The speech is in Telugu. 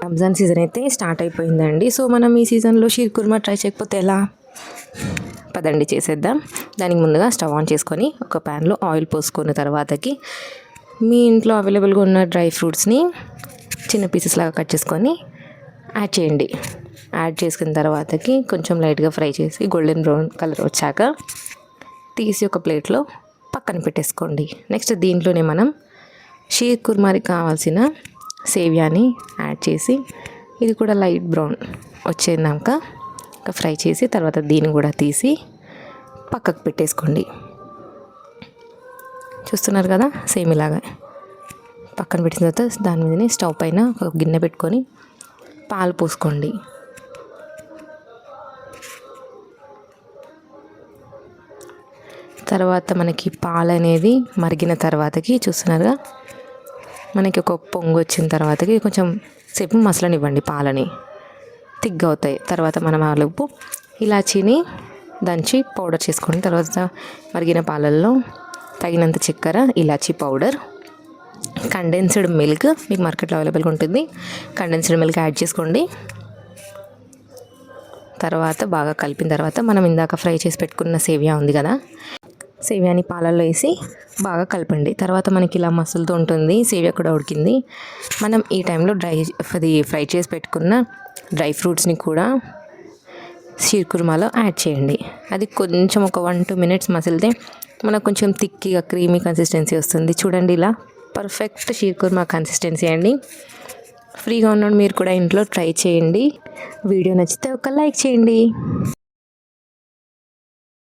రంజాన్ సీజన్ అయితే స్టార్ట్ అయిపోయిందండి. సో మనం ఈ సీజన్లో షీర్ కుర్మా ట్రై చేయకపోతే ఎలా? పదండి చేసేద్దాం. దానికి ముందుగా స్టవ్ ఆన్ చేసుకొని ఒక ప్యాన్లో ఆయిల్ పోసుకున్న తర్వాతకి మీ ఇంట్లో అవైలబుల్గా ఉన్న డ్రై ఫ్రూట్స్ని చిన్న పీసెస్ లాగా కట్ చేసుకొని యాడ్ చేయండి. యాడ్ చేసుకున్న తర్వాతకి కొంచెం లైట్గా ఫ్రై చేసి గోల్డెన్ బ్రౌన్ కలర్ వచ్చాక తీసి ఒక ప్లేట్లో పక్కన పెట్టేసుకోండి. నెక్స్ట్ దీంట్లోనే మనం షీర్ కుర్మాకి కావాల్సిన సేవ్యాని యాడ్ చేసి ఇది కూడా లైట్ బ్రౌన్ వచ్చేదాక ఫ్రై చేసి తర్వాత దీన్ని కూడా తీసి పక్కకు పెట్టేసుకోండి. చూస్తున్నారు కదా, సేమ్ ఇలాగా పక్కన పెట్టిన తర్వాత దాని మీదనే స్టవ్ పైన ఒక గిన్నె పెట్టుకొని పాలు పోసుకోండి. తర్వాత మనకి పాలు అనేది మరిగిన తర్వాతకి చూస్తున్నారుగా, మనకి ఒక పొంగు వచ్చిన తర్వాతకి కొంచెం సేపు మసలనివ్వండి. పాలని థిక్గా అవుతాయి. తర్వాత మనం ఆలోపు ఇలాచీని దంచి పౌడర్ చేసుకోండి. తర్వాత మరిగిన పాలల్లో తగినంత చక్కెర, ఇలాచీ పౌడర్, కండెన్స్డ్ మిల్క్ మీకు మార్కెట్లో అవైలబుల్గా ఉంటుంది. కండెన్స్డ్ మిల్క్ యాడ్ చేసుకోండి. తర్వాత బాగా కలిపిన తర్వాత మనం ఇందాక ఫ్రై చేసి పెట్టుకున్న సేవియా ఉంది కదా, సేవియాని పాలల్లో వేసి బాగా కలపండి. తర్వాత మనకి ఇలా మసులుతూ ఉంటుంది. సేవియా కూడా ఉడికింది. మనం ఈ టైంలో ఫ్రై చేసి పెట్టుకున్న డ్రై ఫ్రూట్స్ని కూడా షీర్ కుర్మాలో యాడ్ చేయండి. అది కొంచెం ఒక 1-2 మినిట్స్ మసిలితే మనకు కొంచెం థిక్గా క్రీమీ కన్సిస్టెన్సీ వస్తుంది. చూడండి, ఇలా పర్ఫెక్ట్ షీర్ కుర్మా కన్సిస్టెన్సీ అండి. ఫ్రీగా ఉన్నాడు, మీరు కూడా ఇంట్లో ట్రై చేయండి. వీడియో నచ్చితే ఒక లైక్ చేయండి.